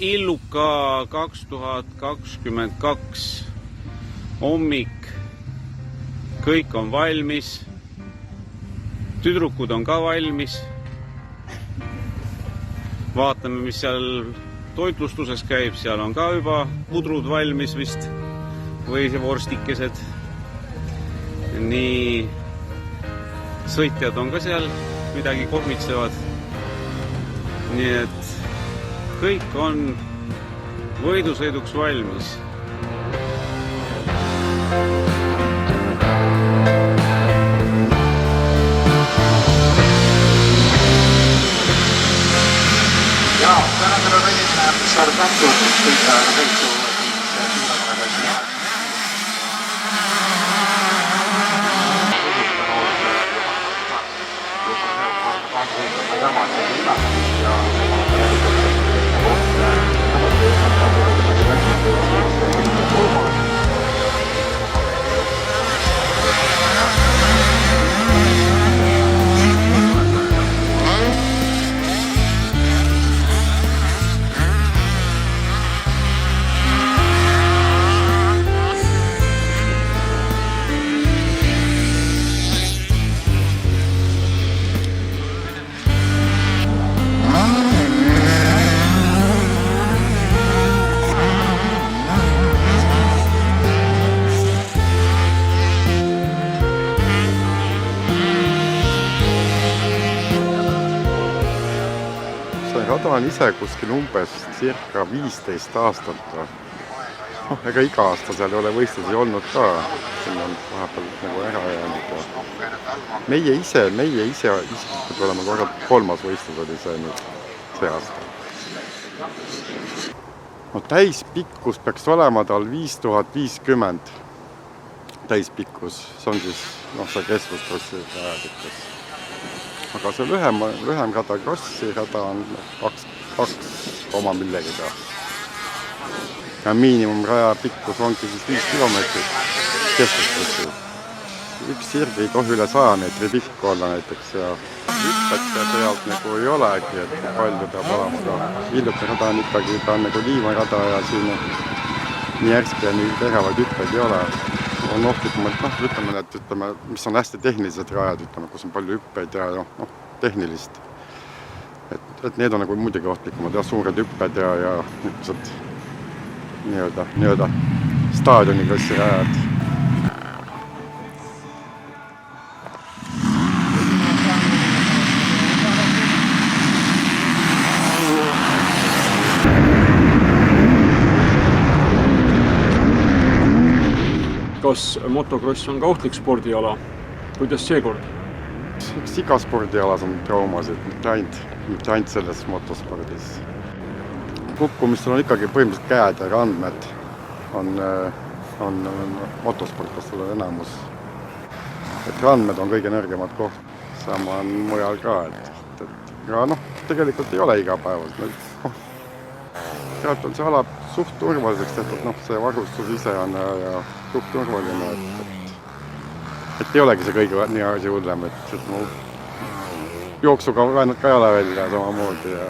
Illuka 2022 hommik, kõik on valmis, tüdrukud on ka valmis. Vaatame, mis seal toitlustuses käib, seal on ka juba pudrud valmis vist või see vorstikesed. Nii sõitjad on ka seal midagi kohmitsevad. Nii et kõik on võidusõiduks valmis. Ja, tänan teile võidina Sardantud, võita sõitu suuremale rada on ise kuskil umbes circa 15 aastat. Ega iga aasta seal ei ole võistlusi olnud ka. Siin on vahepeal nagu ära jäänud. Meie ise isiklikult oleme korralt 3. võistlus oli see nüüd see aasta. Täispikkus peaks olema tal 5050 täispikkus. See on siis see keskuskrossi rajapikkus. Aga see lühem rada, krossi rada on 2 millegagi. Ja miinimumraja pikkus ongi siis 5 kilomeetrit keskuskrossi. Üks sirg ei tohi üle 100 meetri pikku olla näiteks ja hüppete pealt nagu ei olegi, et palju peab olema. Illuka rada on ikkagi, ta on nagu liivarada ja siin nii järski ja nii tegevaid hüppeid ei ole. On ohtlikumalt, ütleme, mis on hästi tehnilised rajad, kus on palju hüppeid ja tehnilist. Et need on nagu muidugi ohtlikumad ja suured hüpped ja nii-öelda staadioniklassi rajad. Kas motocross on ka ohtlik spordiala? Kuidas seekord? Üks iga spordialas on traumasid, mitte ainult selles motospordis. Kukkumistel on ikkagi põhimõtteliselt käed ja randmed on motosportlastel enamus. Et randmed on kõige nõrgemad koht, sama on mujal ka. Ja tegelikult ei ole igapäevas. Sealt on see ala suht turvaliseks tehtud, see varustus ise on ja suht turvaline, et ei olegi see kõige nii asi hullem, et jooksuga väänad ka jala välja samamoodi ja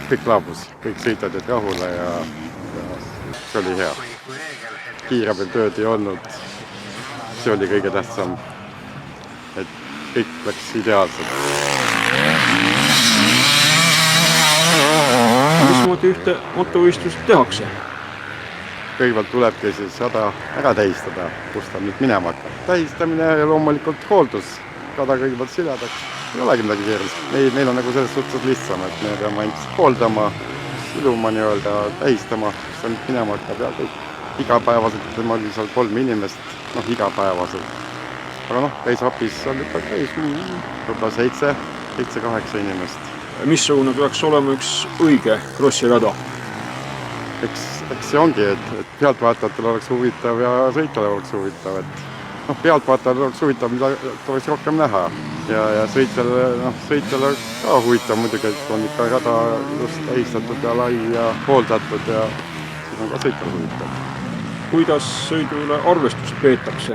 kõik laabus, kõik sõitad et rahule ja see oli hea. Kiirabil tööd ei olnud, see oli kõige tähtsam, et kõik läks ideaalselt. Mismoodi ühte motovõistlust tehakse? Kõigepealt tulebki siis rada ära tähistada, kus ta nüüd minema hakkab. Tähistamine ja loomulikult hooldus. Rada kõigepealt siledaks. Ei olegi midagi keerulist. Meil on nagu selles suhtes lihtsam, et me peame ainult hooldama, siluma nii-öelda, tähistama, kus ta nüüd minema hakkab ja kõik. Igapäevaselt, ütleme, oli seal 3 inimest, igapäevaselt. Aga käis apis, oli käis võib-olla 7-8 inimest. Missugune peaks olema üks õige krossirada? Eks see ongi, et pealtvaatajatele oleks huvitav ja sõitjale oleks huvitav. Pealtvaatajale oleks huvitav, mida oleks rohkem näha. Ja sõitjale ka huvitav muidugi, et on ikka rada just tähistatud ja lai ja hooldatud ja siis on ka sõitjale huvitav. Kuidas sõidu üle arvestust peetakse?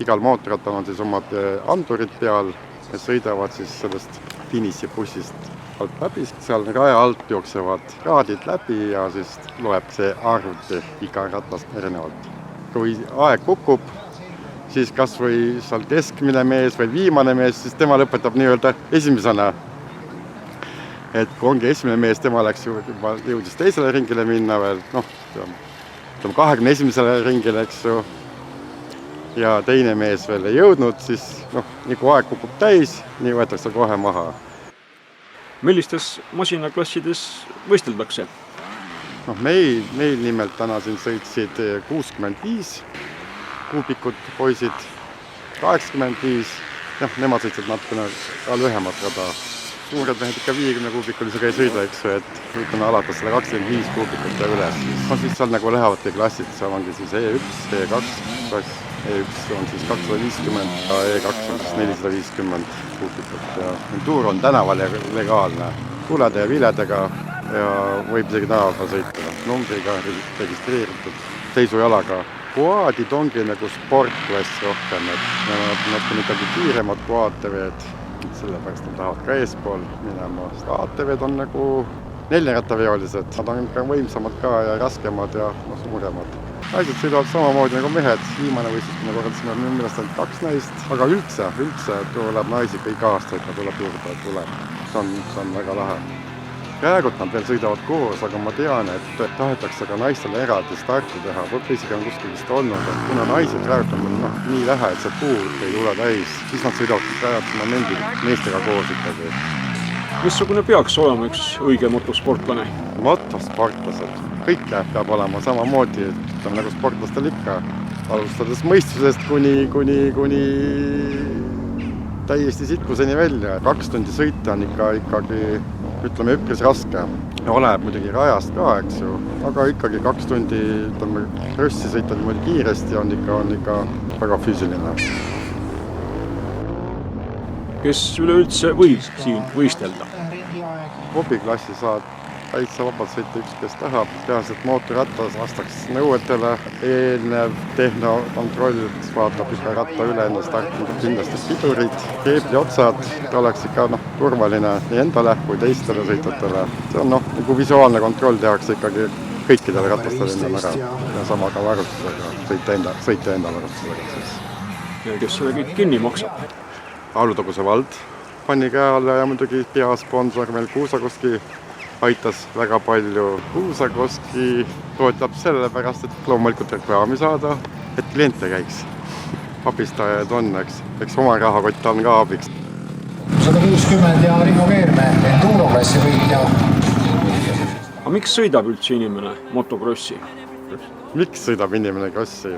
Igal mootorrattal on siis omad andurid peal ja sõidavad siis sellest finišibussist alt läbi, seal raja alt jooksevad raadid läbi ja siis loeb see arvuti iga ratast erinevalt. Kui aeg kukub, siis kas või seal keskmine mees või viimane mees, siis tema lõpetab nii-öelda esimesena. Et kui ongi esimene mees, tema läks juba jõudis teisele ringile minna veel, 21. ringile, eks ju, ja teine mees veel ei jõudnud, siis nii kui aeg kukub täis, nii võetakse kohe maha. Millistes masinaklassides võisteldakse? Meil nimelt täna siin sõitsid 65 kuubikut poisid, 85, nemad sõitsid natukene ka lühemat rada. Suured mehed ikka 50 kuubikulisega ei sõida, eks ju, et ütleme alates selle 25 kuubikut ja üles. Siis seal nagu lähevadki klassid, seal ongi siis E1, E2 klass, E1 on siis 250 ja E2 on siis 450 kuubikut ja tuur on tänaval legaalne. Tulede ja viledega ja võib isegi tänaval sõita, numbriga registreeritud, seisujalaga. Quadid ongi nagu sportklass rohkem, et nad on ikkagi kiiremad kui ATV-d. Sellepärast nad tahavad ka eespool minema. ATV-d on nagu 4-rattaveolised, nad on ka võimsamad ka ja raskemad ja suuremad. Naised sõidavad samamoodi nagu mehed, viimane võistlus, korraldasime minu meelest ainult 2 naist, aga üldse tuleb naisi kõik aasta, ikka tuleb juurde, tuleb. See on väga lahe. Praegult nad veel sõidavad koos, aga ma tean, et tahetakse ka naistele eraldi starti teha. Võib-olla isegi on kuskil vist olnud, et kuna naised praegult on nii vähe, et see puur ei tule täis, siis nad sõidavad praegult momendil meestega koos ikkagi. Missugune peaks olema üks õige motosportlane? Motosportlased. Kõike peab olema samamoodi, et nagu sportlastel ikka. Alustades mõistusest kuni täiesti sitkuseni välja. 2 tundi sõita on ikkagi ütleme üpris raske. Oleneb muidugi rajast ka, eks ju, aga ikkagi 2 tundi rössi sõita niimoodi kiiresti on ikka väga füüsiline. Kes üleüldse võib siin võistelda? Hobiklassi saad täitsa vabalt sõita üks, kes tahab. Peaasjalt mootorrattas vastaks nõuetele. Eelnev tehnokontroll vaatab ikka ratta üle enne startinud kindlasti pidurid, keebli otsad. Ta oleks ikka turvaline nii endale kui teistele sõitjatele. See on nagu visuaalne kontroll tehakse ikkagi kõikidele ratastele enne ära. Ja sama ka varustusega, sõita enda varustusega. Ja kes selle kõik kinni maksab? Alutaguse vald pani käe alla ja muidugi peasponsor meil Kuusakoski aitas väga palju. Kuusakoski toetab sellepärast, et loomulikult reklaami saada, et kliente käiks. Abistajaid on, eks oma rahakott on ka abiks. 160 ja Riho Keermäe, Enduro klassi võitja. Aga miks sõidab üldse inimene motokrossi? Miks sõidab inimene krossi?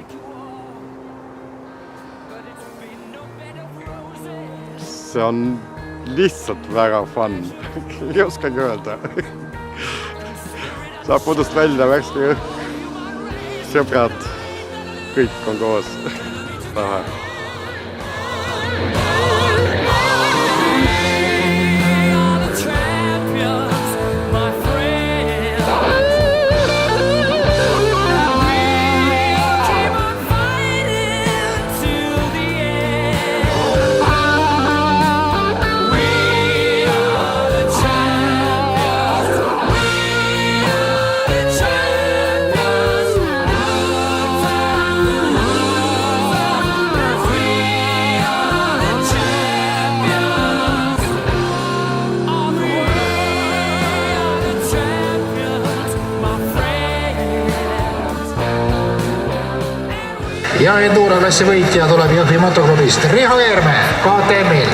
See on lihtsalt väga fun. Ei oskagi öelda. Saab kodust välja värske õhk. Sõbrad, kõik on koos. Lahe. Ja Enduro klassi võitja tuleb Jõhvi motoklubist Riho Keermäe KTM-il.